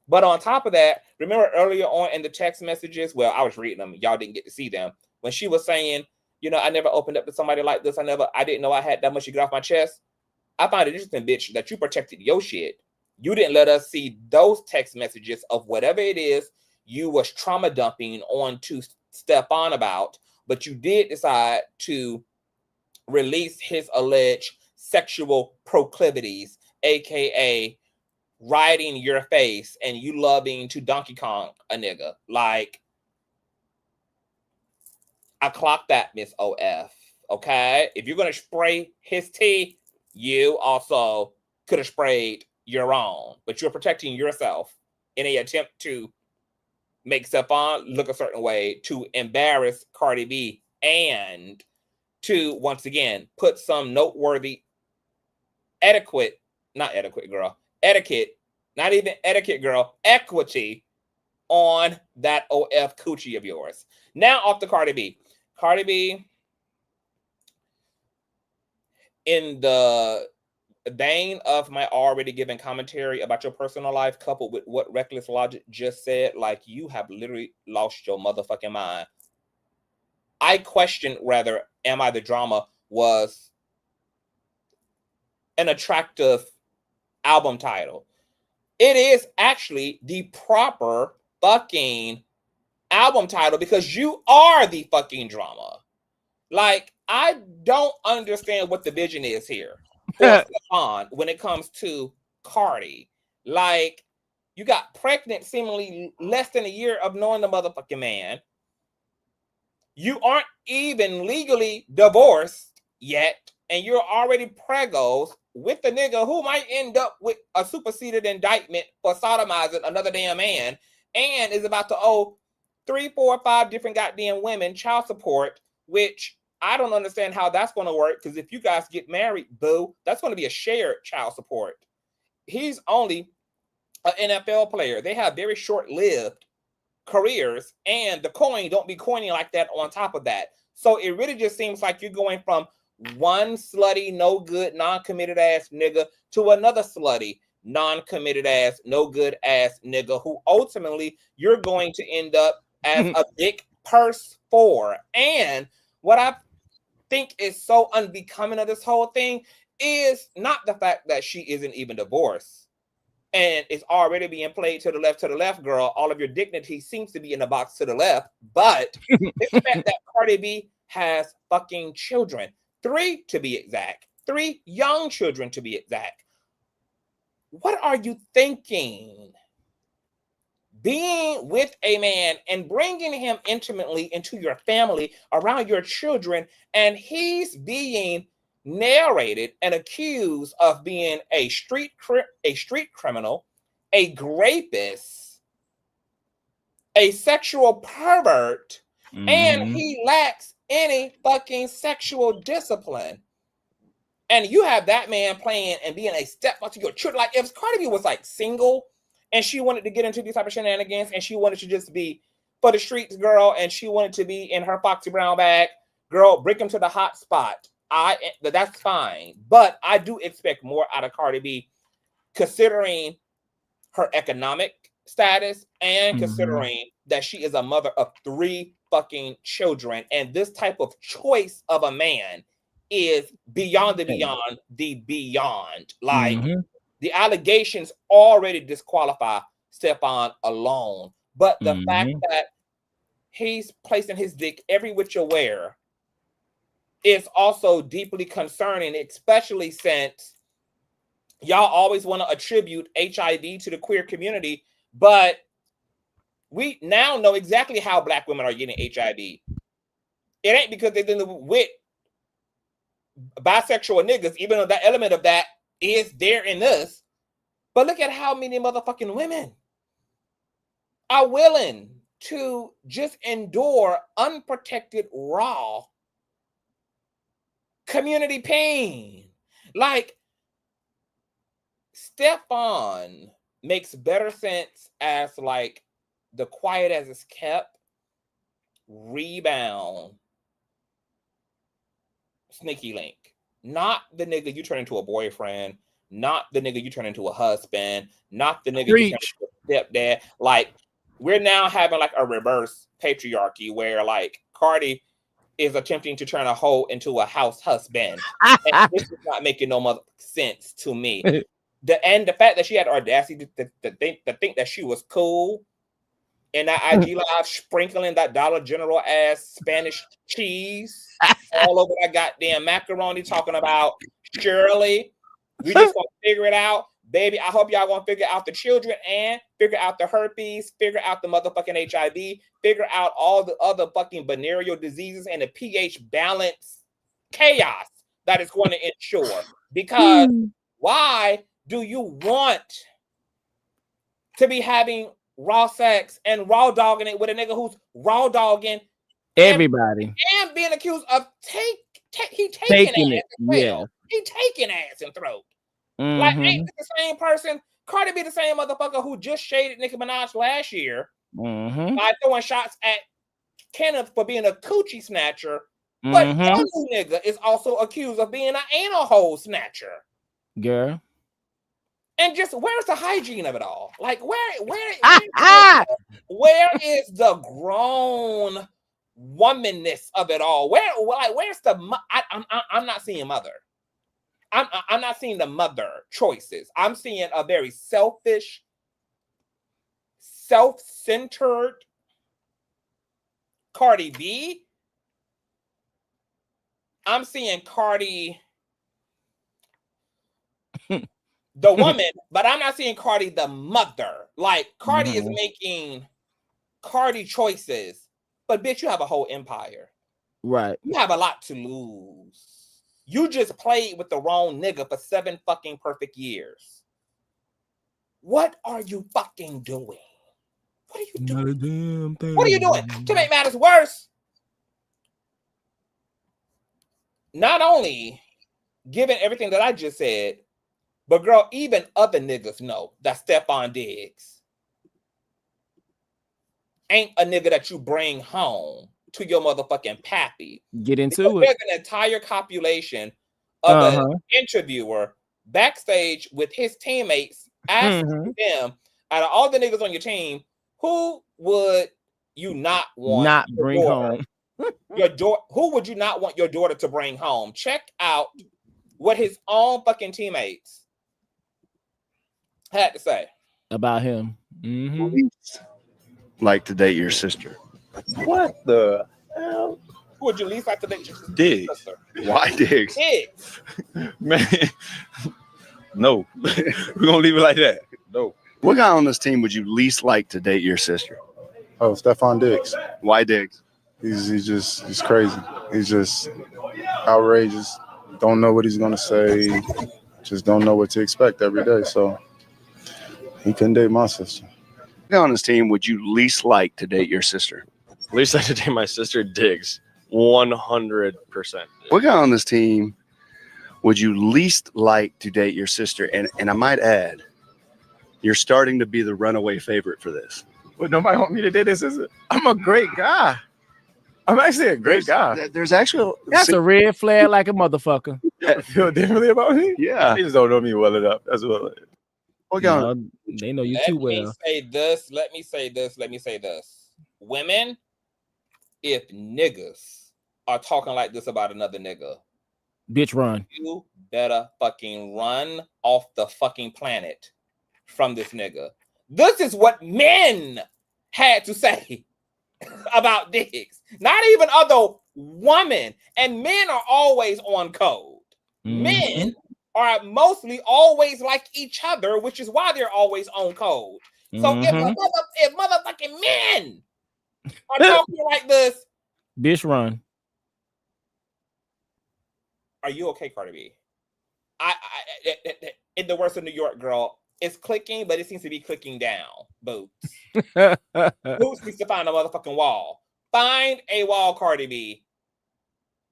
But on top of that, remember earlier on in the text messages, well, I was reading them, y'all didn't get to see them, when she was saying, you know, I never opened up to somebody like this. I didn't know I had that much to get off my chest. I find it interesting, bitch, that you protected your shit. You didn't let us see those text messages of whatever it is you was trauma dumping onto Stefon about, but you did decide to release his alleged sexual proclivities, aka riding your face and you loving to Donkey Kong a nigga. Like, I clocked that, Miss OF. Okay? If you're going to spray his tea, you also could have sprayed your own. But you're protecting yourself in an attempt to make Stefon look a certain way, to embarrass Cardi B, and to, once again, put some noteworthy etiquette, not even etiquette, girl, equity on that OF coochie of yours. Now off to Cardi B. Cardi B, in the vein of my already given commentary about your personal life, coupled with what Reckless Logic just said, like, you have literally lost your motherfucking mind. I question whether Am I the Drama was an attractive album title. It is actually the proper fucking album title because you are the fucking drama. Like, I don't understand what the vision is here for Stefon when it comes to Cardi. Like, you got pregnant seemingly less than a year of knowing the motherfucking man. You aren't even legally divorced yet, and you're already pregos with the nigga who might end up with a superseded indictment for sodomizing another damn man, and is about to owe 3, 4, 5 different goddamn women child support, which I don't understand how that's going to work, because if you guys get married, boo, that's going to be a shared child support. He's only an NFL player. They have very short-lived careers, and the coin don't be coining like that on top of that. So it really just seems like you're going from one slutty, no good, non-committed ass nigga to another slutty, non-committed ass, no good ass nigga who ultimately you're going to end up as a big purse for. And what I think is so unbecoming of this whole thing is not the fact that she isn't even divorced and it's already being played to the left, girl. All of your dignity seems to be in the box to the left, but it's the fact that Cardi B has fucking children. 3 to be exact. 3 young children to be exact. What are you thinking? Being with a man and bringing him intimately into your family around your children, and he's being narrated and accused of being a street criminal, a rapist, a sexual pervert, and he lacks any fucking sexual discipline. And you have that man playing and being a stepfather to your children. Like if Cardi B was like single and she wanted to get into these type of shenanigans and she wanted to just be for the streets girl and she wanted to be in her Foxy Brown bag, girl, bring him to the hot spot. That's fine. But I do expect more out of Cardi B considering her economic status and considering that she is a mother of 3 fucking children. And this type of choice of a man is beyond the beyond. Like the allegations already disqualify Stefon alone. But the fact that he's placing his dick every which aware is also deeply concerning, especially since y'all always want to attribute HIV to the queer community, but we now know exactly how Black women are getting HIV. It ain't because they're dealing with bisexual niggas, even though that element of that is there in us. But look at how many motherfucking women are willing to just endure unprotected, raw community pain. Like, Stefon makes better sense as like the quiet as it's kept, rebound, sneaky link. Not the nigga you turn into a boyfriend, not the nigga you turn into a husband, not the nigga you turn into a stepdad. Like, we're now having like a reverse patriarchy where like Cardi is attempting to turn a hoe into a house husband. And this is not making no mother sense to me. The fact that she had audacity to think that she was cool in that IG live sprinkling that Dollar General ass Spanish cheese all over that goddamn macaroni, talking about Shirley, we just gonna figure it out. Baby, I hope y'all gonna figure out the children and figure out the herpes, figure out the motherfucking HIV, figure out all the other fucking venereal diseases and the pH balance chaos that is going to ensure. Because why do you want to be having raw sex and raw dogging it with a nigga who's raw dogging everybody and being accused of taking ass? Yeah, he taking ass and throat. Like, ain't the same person? Cardi B the same motherfucker who just shaded Nicki Minaj last year by throwing shots at Kenneth for being a coochie snatcher. But your new nigga is also accused of being an anal hole snatcher. Girl. And just where's the hygiene of it all? Like where is the grown womanness of it all? Where's the I'm not seeing mother. I'm not seeing the mother choices. I'm seeing a very selfish, self-centered Cardi B. I'm seeing Cardi the woman, but I'm not seeing Cardi the mother. Like, Cardi is making Cardi choices, but bitch, you have a whole empire. Right. You have a lot to lose. You just played with the wrong nigga for 7 fucking perfect years. What are you fucking doing? What are you doing? Not a damn thing. What are you doing? To make matters worse, not only given everything that I just said, but girl, even other niggas know that Stefon Diggs ain't a nigga that you bring home to your motherfucking pappy. Get into because it. There's an entire copulation of an interviewer backstage with his teammates asking them, out of all the niggas on your team, who would you not want not bring home? Who would you not want your daughter to bring home? Check out what his own fucking teammates had to say about him. Like to date your sister. What the hell? Who would you least like to date your sister? Diggs. Why Diggs? Diggs. Man, no. We're gonna leave it like that. No. What guy on this team would you least like to date your sister? Oh, Stefon Diggs. Why Diggs? He's crazy. He's just outrageous. Don't know what he's gonna say. Just don't know what to expect every day. So he couldn't date my sister. What guy on this team would you least like to date your sister? Least like to date my sister, Diggs. 100%. What guy on this team would you least like to date your sister? And I might add, you're starting to be the runaway favorite for this. But nobody want me to date this. I'm a great guy. I'm actually a great guy. There's actually That's a red flag like a motherfucker. You feel differently about me? yeah. They just don't know me well enough. That's what. No, they know you Let too me well. say this. Let me say this. Women, if niggas are talking like this about another nigga, Bitch, run. you better fucking run off the fucking planet from this nigga. This is what men had to say about Diggs. Not even other women. And men are always on code. Men are mostly always like each other, which is why they're always on code. So if motherfucking men are talking like this, bitch, run. Are you okay, Cardi B? I in the words of New York girl, it's clicking, but it seems to be clicking down. Boots. Boots needs to find a motherfucking wall. Find a wall, Cardi B,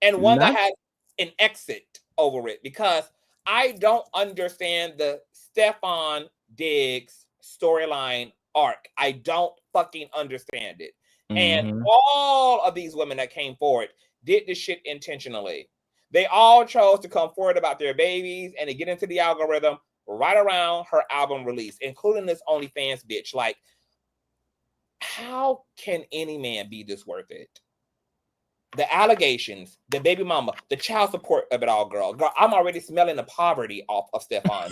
and one that has an exit over it, because I don't understand the Stefon Diggs storyline arc. I don't fucking understand it. And all of these women that came forward did this shit intentionally. They all chose to come forward about their babies and to get into the algorithm right around her album release, including this OnlyFans bitch. Like, how can any man be this worth it? The allegations, the baby mama, the child support of it all, girl. Girl, I'm already smelling the poverty off of Stefon.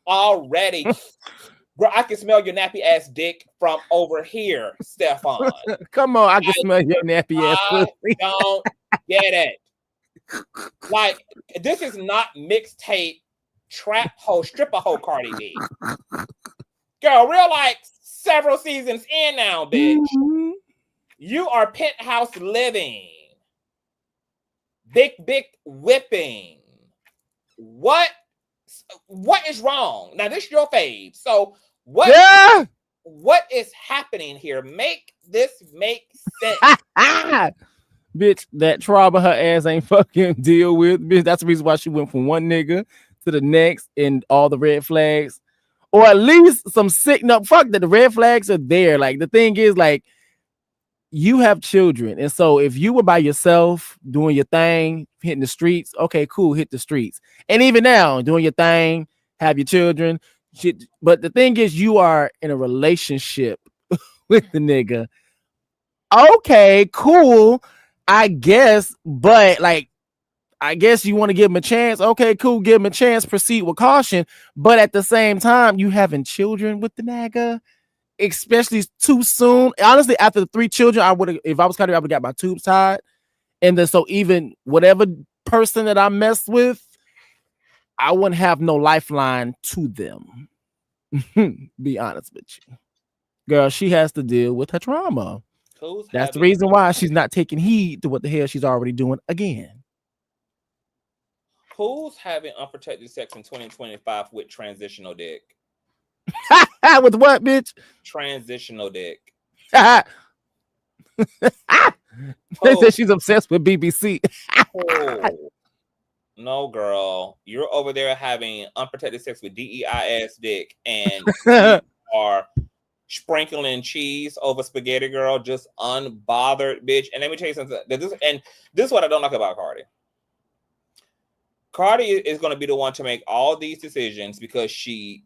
Already. Girl, I can smell your nappy ass dick from over here, Stefon. Come on, I can smell your nappy ass pussy. Don't get it. Like, this is not mixtape trap hoe, stripper hoe Cardi B. Girl, real like several seasons in now, bitch. You are penthouse living. Big whipping. What is wrong? Now, this is your fave. So what is happening here? Make this make sense. Bitch, that trauma her ass ain't fucking deal with. Bitch, that's the reason why she went from one nigga to the next and all the red flags. Or at least some sick, no, fuck that. The red flags are there. Like, the thing is, like, you have children. And so if you were by yourself doing your thing, hitting the streets, okay, cool, hit the streets. And even now, doing your thing, have your children. Shit. But the thing is, you are in a relationship with the nigga. Okay, cool. I guess, but like, I guess you want to give him a chance. Okay, cool, give him a chance, proceed with caution. But at the same time, you having children with the nigga, especially too soon. Honestly, after the 3 children, I would have, if I was Cardi, I would have got my tubes tied. And then so even whatever person that I messed with, I wouldn't have no lifeline to them. Be honest with you. Girl, she has to deal with her trauma. That's the reason why she's not taking heed to what the hell she's already doing again. Who's having unprotected sex in 2025 with transitional dick? With what, bitch? Transitional dick. They said she's obsessed with BBC. No, girl. You're over there having unprotected sex with DEI ass dick, and you are sprinkling cheese over spaghetti, girl, just unbothered, bitch. And let me tell you something. This is what I don't like about Cardi. Cardi is going to be the one to make all these decisions because she's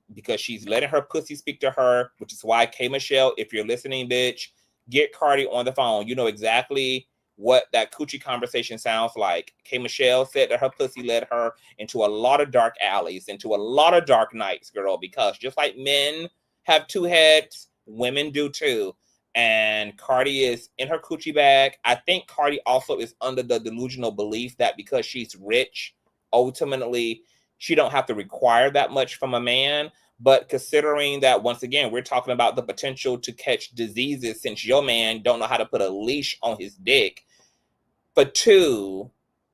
letting her pussy speak to her, which is why K Michelle, if you're listening, bitch, get Cardi on the phone. You know exactly what that coochie conversation sounds like. K Michelle said that her pussy led her into a lot of dark alleys, into a lot of dark nights, girl, because just like men have 2 heads, women do too. And Cardi is in her coochie bag. I think Cardi also is under the delusional belief that because she's rich, ultimately she don't have to require that much from a man. But considering that, once again, we're talking about the potential to catch diseases since your man don't know how to put a leash on his dick. For 2,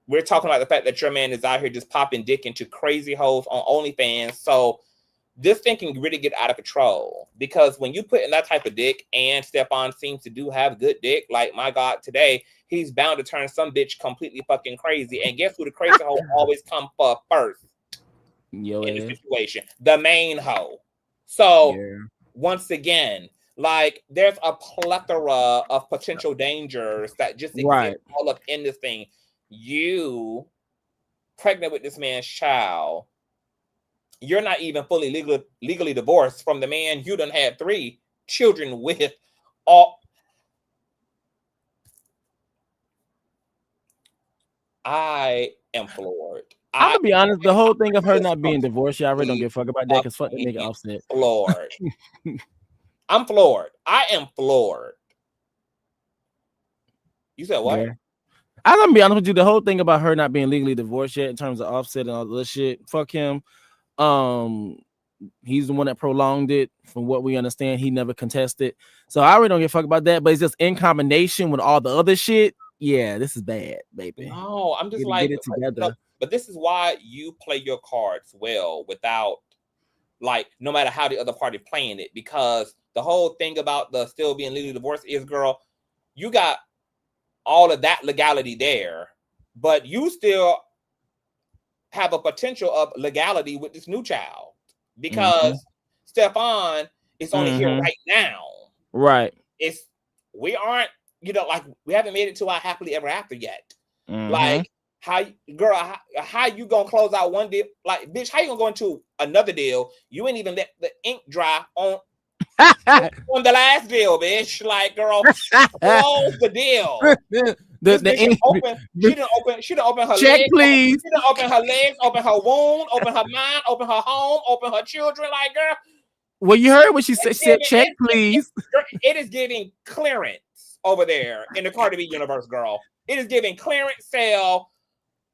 we're talking about the fact that your man is out here just popping dick into crazy hoes on OnlyFans. So this thing can really get out of control, because when you put in that type of dick, and Stefon seems to do have good dick, like, my God, today, he's bound to turn some bitch completely fucking crazy. And guess who the crazy hoe always come for first in the situation? The main hoe. So, once again, like, there's a plethora of potential dangers that just exist all up in this thing. You pregnant with this man's child, you're not even fully legally divorced from the man you done had 3 children with. I am floored. I'm gonna be honest, the whole thing of her not being divorced, I really don't give a fuck about that, because fuck that nigga Offset. Floored. I'm floored. I am floored. You said what? Yeah. I'm gonna be honest with you, the whole thing about her not being legally divorced yet in terms of Offset and all this shit, fuck him. He's the one that prolonged it. From what we understand, he never contested. So I really don't give a fuck about that. But it's just in combination with all the other shit. Yeah, this is bad, baby. No, I'm just get it together. But this is why you play your cards well without, like, no matter how the other party playing it. Because the whole thing about the still being legally divorced is, girl, you got all of that legality there, but you still have a potential of legality with this new child, because Stefon is only here right now. Right. We aren't, like, we haven't made it to our happily ever after yet. Like, how you gonna close out one deal? Like, bitch, how you gonna go into another deal? You ain't even let the ink dry on the last deal, bitch. Like, girl, close the deal. She done open her check, legs, please. She done open her legs, open her womb, open her mind, open her home, open her children. Like, girl, well, you heard what she said. Check, please. It is giving clearance over there in the Cardi B universe, girl. It is giving clearance sale.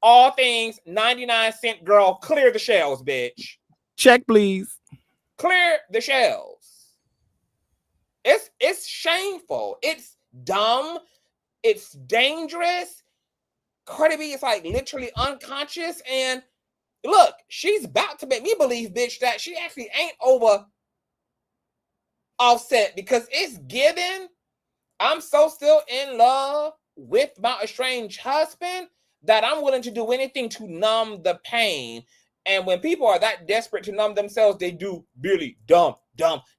All things 99-cent, girl. Clear the shelves, bitch. Check, please. Clear the shelves. It's shameful. It's dumb. It's dangerous. Cardi B is, like, literally unconscious. And look, she's about to make me believe, bitch, that she actually ain't over Offset, because it's given, I'm so still in love with my estranged husband that I'm willing to do anything to numb the pain. And when people are that desperate to numb themselves, they do really dumb,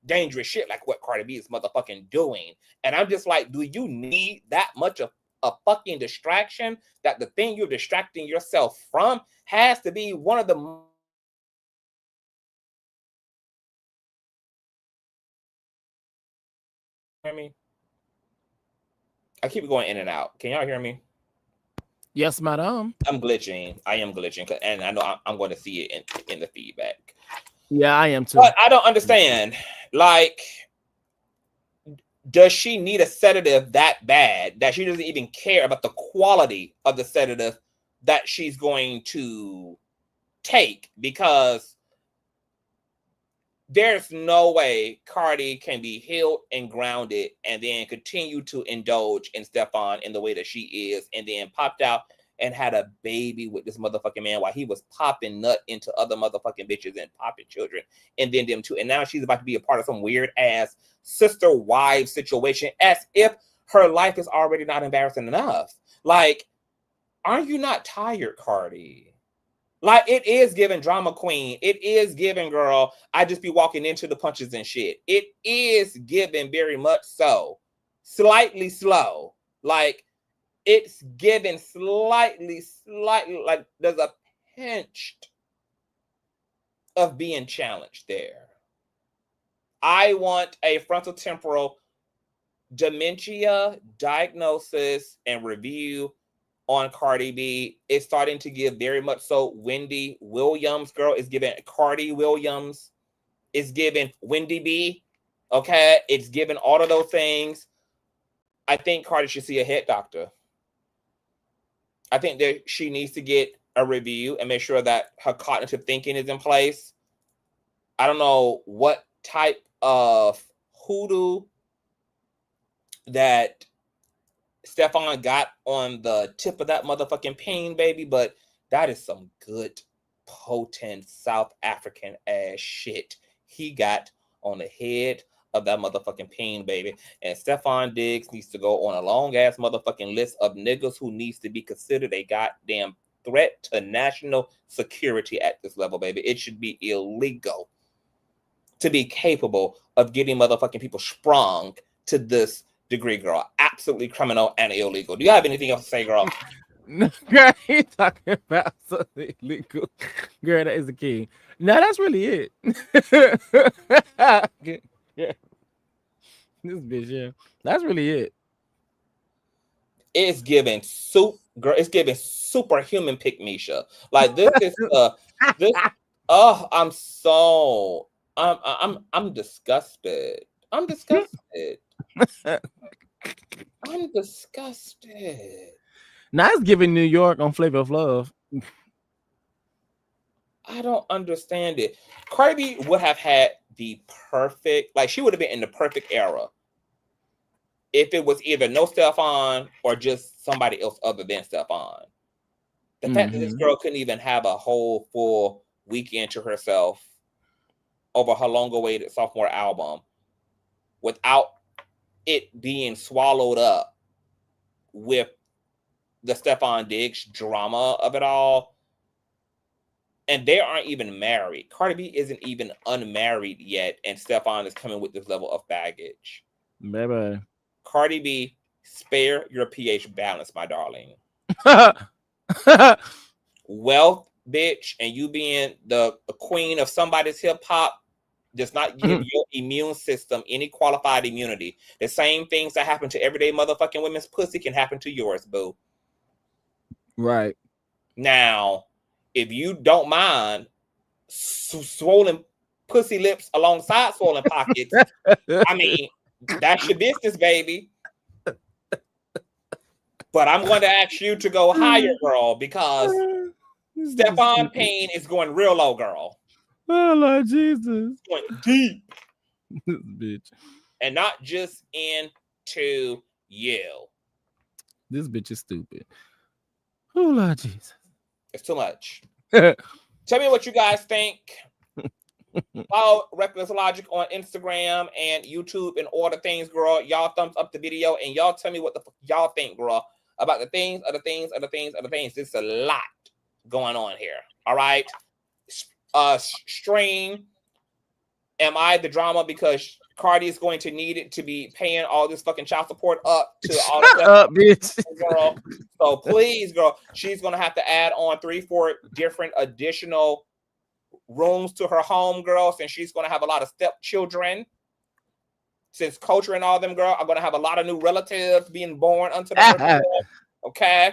dangerous shit like what Cardi B is motherfucking doing. And I'm just like, do you need that much of a fucking distraction, that the thing you're distracting yourself from has to be one of the... Hear me? I keep going in and out. Can y'all hear me? Yes, madam. I'm glitching. I am glitching, and I know I'm going to see it in the feedback. Yeah, I am too. But I don't understand. Like, does she need a sedative that bad that she doesn't even care about the quality of the sedative that she's going to take? Because there's no way Cardi can be healed and grounded and then continue to indulge in Stefon in the way that she is, and then popped out and had a baby with this motherfucking man while he was popping nut into other motherfucking bitches and popping children, and then them too. And now she's about to be a part of some weird ass sister wife situation, as if her life is already not embarrassing enough. Like, aren't you not tired, Cardi? Like, it is giving drama queen. It is giving, girl, I just be walking into the punches and shit. It is giving very much so. Slightly slow. Like, it's giving slightly, like there's a pinch of being challenged there. I want a frontotemporal dementia diagnosis and review on Cardi B. It's starting to give very much so Wendy Williams, girl. It's giving Cardi Williams. It's giving Wendy B. Okay? It's giving all of those things. I think Cardi should see a head doctor. I think that she needs to get a review and make sure that her cognitive thinking is in place. I don't know what type of hoodoo that Stefon got on the tip of that motherfucking pain, baby, but that is some good, potent South African ass shit he got on the head of that motherfucking peen, baby. And Stefon Diggs needs to go on a long ass motherfucking list of niggas who needs to be considered a goddamn threat to national security at this level, baby. It should be illegal to be capable of getting motherfucking people sprung to this degree, girl. Absolutely criminal and illegal. Do you have anything else to say, girl? No, girl, you talking about something illegal. Girl, that is the key. No, that's really it. Yeah. This bitch, yeah. That's really it. It's giving girl, it's giving superhuman pick Misha. Like this is this I'm disgusted. I'm disgusted. I'm disgusted. Now it's giving New York on Flavor of Love. I don't understand it. Cardi B would have had the perfect, like she would have been in the perfect era if it was either no Stefon or just somebody else other than Stefon. The fact that this girl couldn't even have a whole full weekend to herself over her long-awaited sophomore album without it being swallowed up with the Stefon Diggs drama of it all. And they aren't even married. Cardi B isn't even unmarried yet, and Stefon is coming with this level of baggage. Baby. Cardi B, spare your pH balance, my darling. Wealth, bitch, and you being the queen of somebody's hip hop does not give your immune system any qualified immunity. The same things that happen to everyday motherfucking women's pussy can happen to yours, boo. Right. Now, if you don't mind swollen pussy lips alongside swollen pockets, I mean, that's your business, baby. But I'm going to ask you to go higher, girl, because Stefon Payne is going real low, girl. Oh, Lord Jesus. Going deep. This bitch. And not just into you. This bitch is stupid. Oh, Lord Jesus. It's too much. Tell me what you guys think. Follow Reckless Logic on Instagram and YouTube and all the things, girl. Y'all thumbs up the video and y'all tell me what the fuck y'all think, girl, about the things, other things, other things, other things. There's a lot going on here. All right. Stream. Am I the drama because Cardi is going to need it to be paying all this fucking child support up to all the up, bitch. Girl. So please, girl, she's gonna have to add on 3-4 different additional rooms to her home, girl, since she's gonna have a lot of stepchildren. Since Culture and all them, girl, are gonna have a lot of new relatives being born unto them. Okay.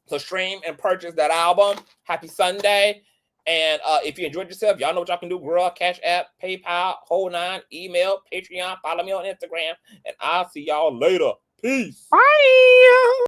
So stream and purchase that album. Happy Sunday. And if you enjoyed yourself, y'all know what y'all can do, girl. Cash App, PayPal, whole nine, email, Patreon, follow me on Instagram, and I'll see y'all later. Peace. Bye.